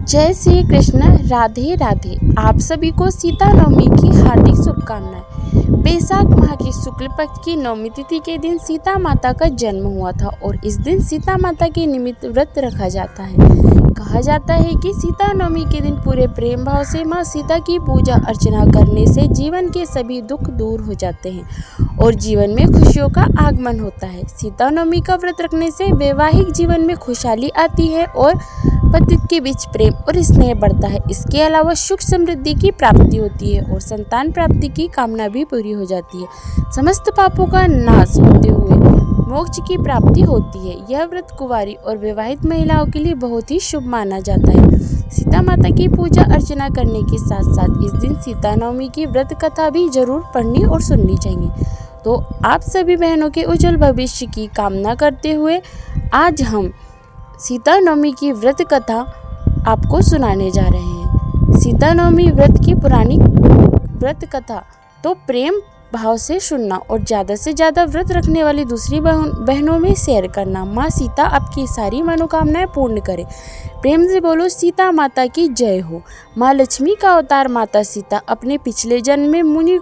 जय श्री कृष्ण। राधे राधे। आप सभी को सीता नवमी की हार्दिक शुभकामनाएं। बैसाख माह की शुक्ल पक्ष की नवमी तिथि के दिन सीता माता का जन्म हुआ था और इस दिन सीता माता के निमित्त व्रत रखा जाता है। कहा जाता है कि सीता नवमी के दिन पूरे प्रेम भाव से माँ सीता की पूजा अर्चना करने से जीवन के सभी दुख दूर हो जाते हैं और जीवन में खुशियों का आगमन होता है। सीता नवमी का व्रत रखने से वैवाहिक जीवन में खुशहाली आती है और पति के बीच प्रेम और स्नेह बढ़ता है। इसके अलावा सुख समृद्धि की प्राप्ति होती है और संतान प्राप्ति की कामना भी पूरी हो जाती है। समस्त पापों का नाश होते हुए मोक्ष की प्राप्ति होती है। यह व्रत कुंवारी और विवाहित महिलाओं के लिए बहुत ही शुभ माना जाता है। सीता माता की पूजा अर्चना करने के साथ साथ इस दिन सीता नवमी की व्रत कथा भी जरूर पढ़नी और सुननी चाहिए। तो आप सभी बहनों के उज्जवल भविष्य की कामना करते हुए आज हम सीता नवमी की व्रत कथा आपको सुनाने जा रहे हैं। सीता नवमी व्रत की पुरानी व्रत कथा तो प्रेम भाव से सुनना और ज़्यादा से ज़्यादा व्रत रखने वाली दूसरी बहनों में शेयर करना। माँ सीता आपकी सारी मनोकामनाएं पूर्ण करे। प्रेम से बोलो सीता माता की जय हो। माँ लक्ष्मी का अवतार माता सीता अपने पिछले जन्म में मुनि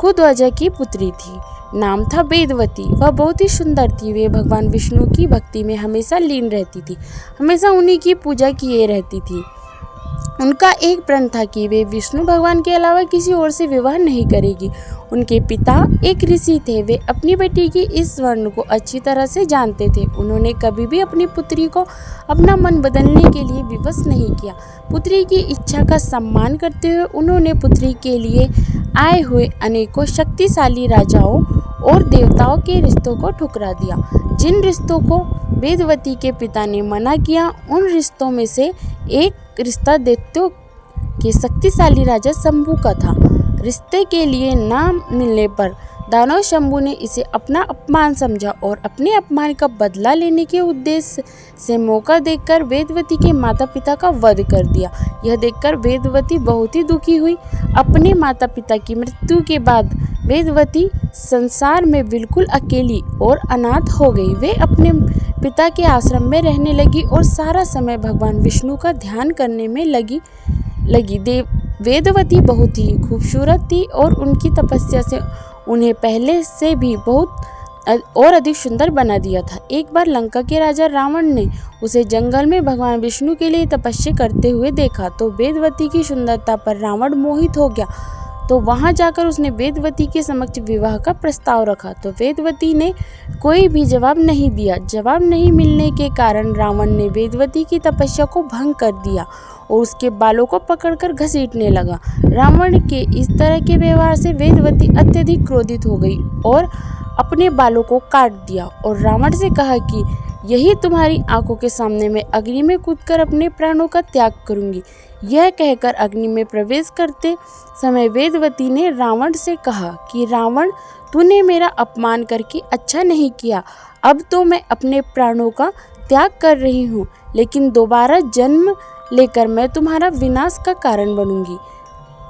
खुदवज की पुत्री थी। नाम था वेदवती। वह बहुत ही सुंदर थी। वे भगवान विष्णु की भक्ति में हमेशा लीन रहती थी, हमेशा उन्हीं की पूजा किए रहती थी। उनका एक प्रण था कि वे विष्णु भगवान के अलावा किसी और से विवाह नहीं करेगी। उनके पिता एक ऋषि थे। वे अपनी बेटी की इस वर्ण को अच्छी तरह से जानते थे। उन्होंने कभी भी अपनी पुत्री को अपना मन बदलने के लिए विवश नहीं किया। पुत्री की इच्छा का सम्मान करते हुए उन्होंने पुत्री के लिए आए हुए अनेकों शक्तिशाली राजाओं और देवताओं के रिश्तों को ठुकरा दिया। जिन रिश्तों को वेदवती के पिता ने मना किया, उन रिश्तों में से एक रिश्ता दैत्यों के शक्तिशाली राजा शंभु का था। रिश्ते के लिए न मिलने पर दानव शंभु ने इसे अपना अपमान समझा और अपने अपमान का बदला लेने के उद्देश्य से मौका देखकर वेदवती के माता पिता का वध कर दिया। यह देखकर वेदवती बहुत ही दुखी हुई। अपने माता पिता की मृत्यु के बाद वेदवती संसार में बिल्कुल अकेली और अनाथ हो गई। वे अपने पिता के आश्रम में रहने लगी और सारा समय भगवान विष्णु का ध्यान करने में लगी। वेदवती बहुत ही खूबसूरत थी और उनकी तपस्या से उन्हें पहले से भी बहुत और अधिक सुंदर बना दिया था। एक बार लंका के राजा रावण ने उसे जंगल में भगवान विष्णु के लिए तपस्या करते हुए देखा तो वेदवती की सुंदरता पर रावण मोहित हो गया। तो वहां जाकर उसने वेदवती के समक्ष विवाह का प्रस्ताव रखा तो वेदवती ने कोई भी जवाब नहीं दिया। जवाब नहीं मिलने के कारण रावण ने वेदवती की तपस्या को भंग कर दिया और उसके बालों को पकड़कर घसीटने लगा। रावण के इस तरह के व्यवहार से वेदवती अत्यधिक क्रोधित हो गई और अपने बालों को काट दिया और रावण से कहा कि यही तुम्हारी आंखों के सामने मैं अग्नि में कूदकर अपने प्राणों का त्याग करूंगी। यह कहकर अग्नि में प्रवेश करते समय वेदवती ने रावण से कहा कि रावण, तूने मेरा अपमान करके अच्छा नहीं किया। अब तो मैं अपने प्राणों का त्याग कर रही हूँ, लेकिन दोबारा जन्म लेकर मैं तुम्हारा विनाश का कारण बनूंगी।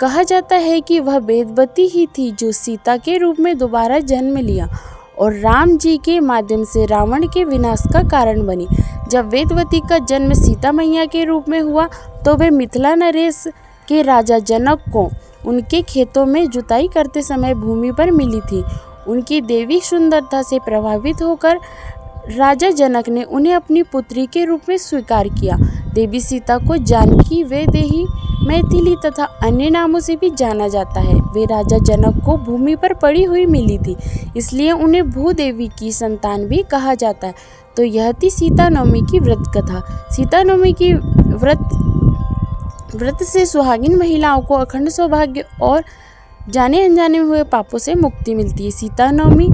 कहा जाता है कि वह वेदवती ही थी जो सीता के रूप में दोबारा जन्म लिया और राम जी के माध्यम से रावण के विनाश का कारण बनी। जब वेदवती का जन्म सीता मैया के रूप में हुआ तो वे मिथिला नरेश के राजा जनक को उनके खेतों में जुताई करते समय भूमि पर मिली थी। उनकी देवी सुंदरता से प्रभावित होकर राजा जनक ने उन्हें अपनी पुत्री के रूप में स्वीकार किया। देवी सीता को जानकी, वैदेही, मैथिली तथा अन्य नामों से भी जाना जाता है। वे राजा जनक को भूमि पर पड़ी हुई मिली थी, इसलिए उन्हें भूदेवी की संतान भी कहा जाता है। तो यह थी सीता नवमी की व्रत कथा। सीता नवमी की व्रत से सुहागिन महिलाओं को अखंड सौभाग्य और जाने अनजाने में हुए पापों से मुक्ति मिलती है। सीता नवमी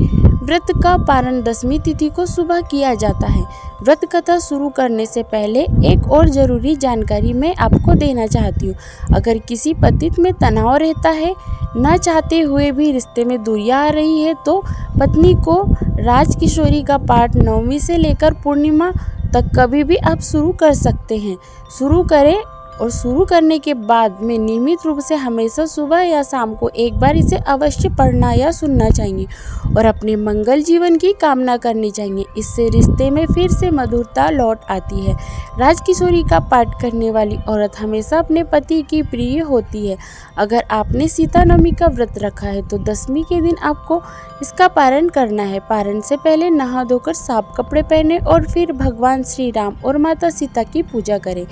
व्रत का पारण दशमी तिथि को सुबह किया जाता है। व्रत कथा शुरू करने से पहले एक और जरूरी जानकारी मैं आपको देना चाहती हूँ। अगर किसी पतित में तनाव रहता है, न चाहते हुए भी रिश्ते में दूरियां आ रही है, तो पत्नी को राजकिशोरी का पाठ नवमी से लेकर पूर्णिमा तक कभी भी आप शुरू कर सकते हैं। शुरू करें और शुरू करने के बाद में नियमित रूप से हमेशा सुबह या शाम को एक बार इसे अवश्य पढ़ना या सुनना चाहिए और अपने मंगल जीवन की कामना करनी चाहिए। इससे रिश्ते में फिर से मधुरता लौट आती है। राजकिशोरी का पाठ करने वाली औरत हमेशा अपने पति की प्रिय होती है। अगर आपने सीता नवमी का व्रत रखा है तो दशमी के दिन आपको इसका पारण करना है। पारण से पहले नहा धोकर साफ कपड़े पहने और फिर भगवान श्री राम और माता सीता की पूजा करें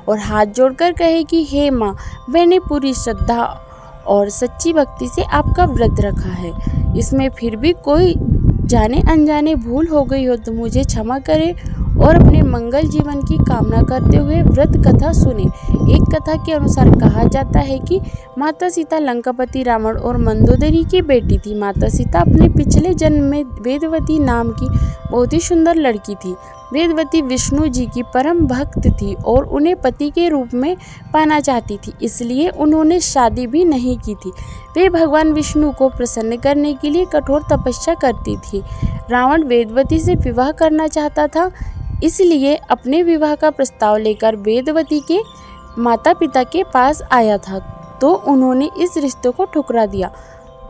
और हाथ जोड़कर कहे कि हे माँ, मैंने पूरी श्रद्धा और सच्ची भक्ति से आपका व्रत रखा है। इसमें फिर भी कोई जाने अनजाने भूल हो गई हो तो मुझे क्षमा करें और अपने मंगल जीवन की कामना करते हुए व्रत कथा सुने। एक कथा के अनुसार कहा जाता है कि माता सीता लंकापति रावण और मंदोदरी की बेटी थी। माता सीता अपने पिछले जन्म में वेदवती नाम की बहुत ही सुंदर लड़की थी। वेदवती विष्णु जी की परम भक्त थी और उन्हें पति के रूप में पाना चाहती थी, इसलिए उन्होंने शादी भी नहीं की थी। वे भगवान विष्णु को प्रसन्न करने के लिए कठोर तपस्या करती थी। रावण वेदवती से विवाह करना चाहता था, इसलिए अपने विवाह का प्रस्ताव लेकर वेदवती के माता पिता के पास आया था, तो उन्होंने इस रिश्ते को ठुकरा दिया।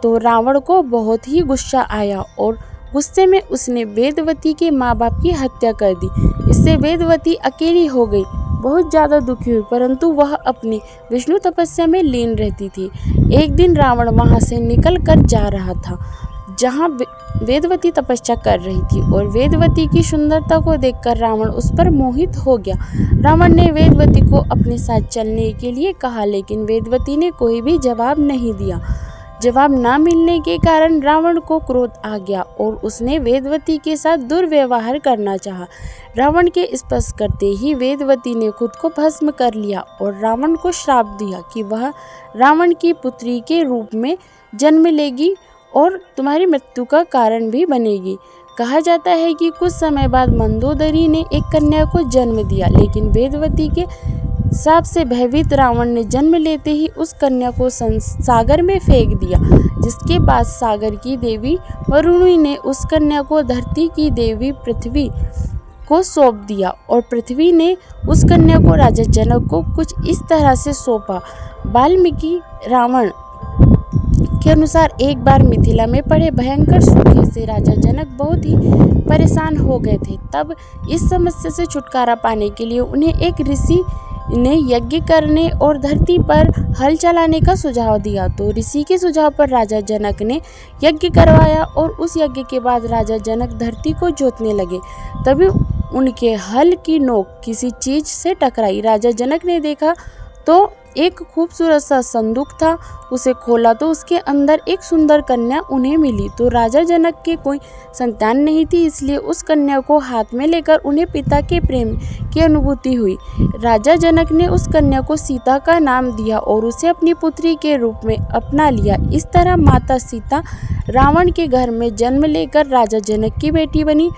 तो रावण को बहुत ही गुस्सा आया और गुस्से में उसने वेदवती के माँ बाप की हत्या कर दी। इससे वेदवती अकेली हो गई, बहुत ज़्यादा दुखी हुई, परंतु वह अपनी विष्णु तपस्या में लीन रहती थी। एक दिन रावण वहाँ से निकल कर जा रहा था जहाँ वेदवती तपस्या कर रही थी और वेदवती की सुंदरता को देखकर रावण उस पर मोहित हो गया। रावण ने वेदवती को अपने साथ चलने के लिए कहा, लेकिन वेदवती ने कोई भी जवाब नहीं दिया। जवाब न मिलने के कारण रावण को क्रोध आ गया और उसने वेदवती के साथ दुर्व्यवहार करना चाहा। रावण के स्पर्श करते ही वेदवती ने खुद को भस्म कर लिया और रावण को श्राप दिया कि वह रावण की पुत्री के रूप में जन्म लेगी और तुम्हारी मृत्यु का कारण भी बनेगी। कहा जाता है कि कुछ समय बाद मंदोदरी ने एक कन्या को जन्म दिया, लेकिन वेदवती के शाप से भयभीत रावण ने जन्म लेते ही उस कन्या को सागर में फेंक दिया, जिसके बाद सागर की देवी वरुणी ने उस कन्या को धरती की देवी पृथ्वी को सौंप दिया और पृथ्वी ने उस कन्या को राजा जनक को कुछ इस तरह से सौंपा। वाल्मीकि रावण के अनुसार एक बार मिथिला में पड़े भयंकर सूखे से राजा जनक बहुत ही परेशान हो गए थे। तब इस समस्या से छुटकारा पाने के लिए उन्हें एक ऋषि ने यज्ञ करने और धरती पर हल चलाने का सुझाव दिया। तो ऋषि के सुझाव पर राजा जनक ने यज्ञ करवाया और उस यज्ञ के बाद राजा जनक धरती को जोतने लगे। तभी उनके हल की नोक किसी चीज से टकराई। राजा जनक ने देखा तो एक खूबसूरत सा संदूक था। उसे खोला तो उसके अंदर एक सुंदर कन्या उन्हें मिली। तो राजा जनक के कोई संतान नहीं थी, इसलिए उस कन्या को हाथ में लेकर उन्हें पिता के प्रेम की अनुभूति हुई। राजा जनक ने उस कन्या को सीता का नाम दिया और उसे अपनी पुत्री के रूप में अपना लिया। इस तरह माता सीता रावण के घर में जन्म लेकर राजा जनक की बेटी बनी।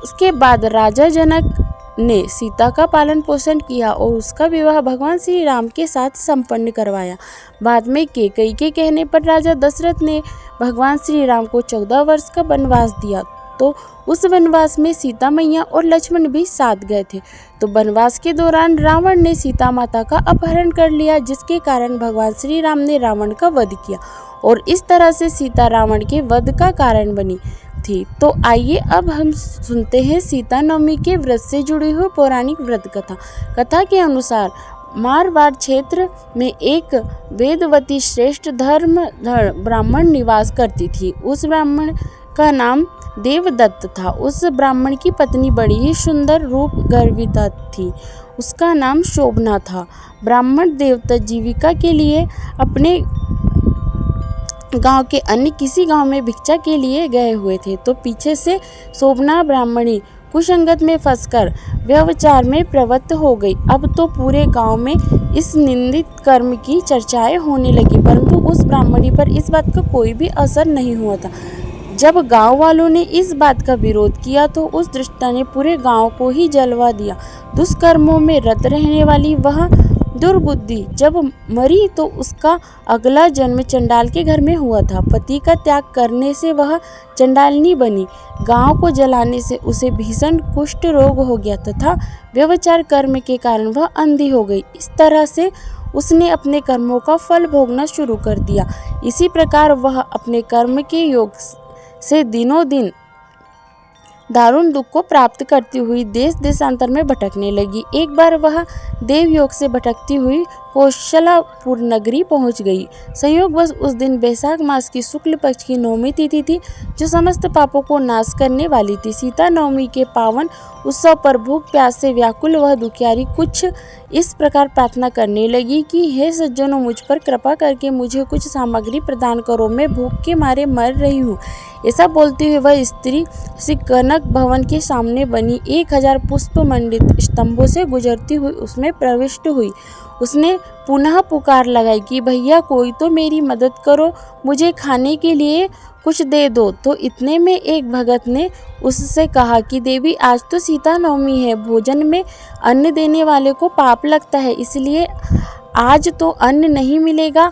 उसके बाद राजा जनक ने सीता का पालन पोषण किया और उसका विवाह भगवान श्री राम के साथ संपन्न करवाया। बाद में कैकेयी के कहने पर राजा दशरथ ने भगवान श्री राम को 14 वर्ष का वनवास दिया। तो उस वनवास में सीता मैया और लक्ष्मण भी साथ गए थे। तो वनवास के दौरान रावण ने सीता माता का अपहरण कर लिया, जिसके कारण भगवान श्री राम ने रावण का वध किया और इस तरह से सीता रावण के वध का कारण बनी थी। तो आइए अब हम सुनते हैं सीता नवमी के व्रत से जुड़ी हुई पौराणिक व्रत कथा। कथा के अनुसार मारवाड़ क्षेत्र में एक वेदवती श्रेष्ठ धर्मधर ब्राह्मण निवास करती थी। उस ब्राह्मण का नाम देवदत्त था। उस ब्राह्मण की पत्नी बड़ी ही सुंदर रूप गर्विता थी। उसका नाम शोभना था। ब्राह्मण देवता जीविका के लिए अपने गांव के अन्य किसी गांव में भिक्षा के लिए गए हुए थे। तो पीछे से शोभना ब्राह्मणी कुसंगत में फंसकर व्यभिचार में प्रवृत्त हो गई। अब तो पूरे गांव में इस निंदित कर्म की चर्चाएं होने लगी, परंतु उस ब्राह्मणी पर इस बात का कोई भी असर नहीं हुआ था। जब गांव वालों ने इस बात का विरोध किया तो उस दुष्टा ने पूरे गांव को ही जलवा दिया। दुष्कर्मों में रत रहने वाली वह दुर्बुद्धि, जब मरी तो उसका अगला जन्म चंडाल के घर में हुआ था। पति का त्याग करने से वह चंडालनी बनी। गांव को जलाने से उसे भीषण कुष्ठ रोग हो गया तथा व्यभिचार कर्म के कारण वह अंधी हो गई। इस तरह से उसने अपने कर्मों का फल भोगना शुरू कर दिया। इसी प्रकार वह अपने कर्म के योग से दिनों दिन दारुण दुख को प्राप्त करती हुई देश देशांतर में भटकने लगी। एक बार वह देवयोग से भटकती हुई कौशलापुर नगरी पहुंच गई। संयोगवश उस दिन बैसाख मास की शुक्ल पक्ष की नवमी तिथि थी, जो समस्त पापों को नाश करने वाली थी। सीता नवमी के पावन उत्सव पर भूख प्यास से व्याकुल वह दुखियारी कुछ इस प्रकार प्रार्थना करने लगी कि हे सज्जनों, मुझ पर कृपा करके मुझे कुछ सामग्री प्रदान करो, मैं भूख के मारे मर रही हूँ। ऐसा बोलते हुए वह स्त्री श्री कनक भवन के सामने बनी 1000 पुष्प मंडित स्तंभों से गुजरती हुई उसमें प्रविष्ट हुई। उसने पुनः पुकार लगाई कि भैया, कोई तो मेरी मदद करो, मुझे खाने के लिए कुछ दे दो। तो इतने में एक भगत ने उससे कहा कि देवी, आज तो सीता नवमी है, भोजन में अन्न देने वाले को पाप लगता है, इसलिए आज तो अन्न नहीं मिलेगा।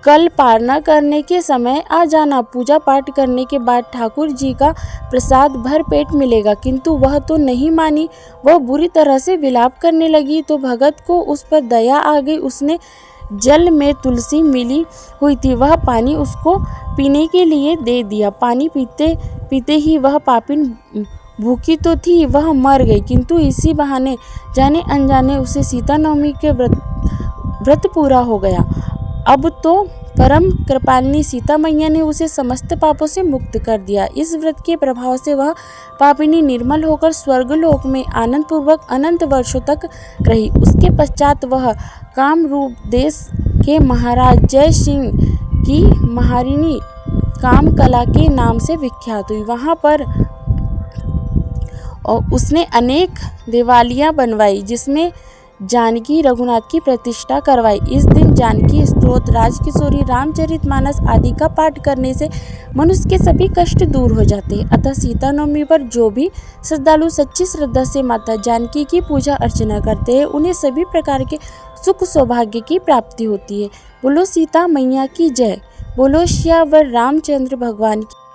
कल पारना करने के समय आ जाना, पूजा पाठ करने के बाद ठाकुर जी का प्रसाद भर पेट मिलेगा। किंतु वह तो नहीं मानी, वह बुरी तरह से विलाप करने लगी। तो भगत को उस पर दया आ गई। उसने जल में तुलसी मिली हुई थी, वह पानी उसको पीने के लिए दे दिया। पानी पीते पीते ही वह पापिन भूखी तो थी, वह मर गई, किंतु इसी बहाने जाने अनजाने उसे सीता नवमी के व्रत पूरा हो गया। अब तो परम कृपालिनी सीता मैया ने उसे समस्त पापों से मुक्त कर दिया। इस व्रत के प्रभाव से वह पापिनी निर्मल होकर स्वर्गलोक में आनंद पूर्वक अनंत वर्षों तक रही। उसके पश्चात वह कामरूप देश के महाराज जय सिंह की महारानी कामकला के नाम से विख्यात हुई। वहाँ पर उसने अनेक देवालियाँ बनवाई, जिसमें जानकी रघुनाथ की प्रतिष्ठा करवाई। इस दिन जानकी स्तोत्र, राजकिशोरी, रामचरितमानस आदि का पाठ करने से मनुष्य के सभी कष्ट दूर हो जाते हैं। अतः सीता नवमी पर जो भी श्रद्धालु सच्ची श्रद्धा से माता जानकी की पूजा अर्चना करते हैं, उन्हें सभी प्रकार के सुख सौभाग्य की प्राप्ति होती है। बोलो सीता मैया की जय। बोलो सियावर रामचंद्र भगवान की।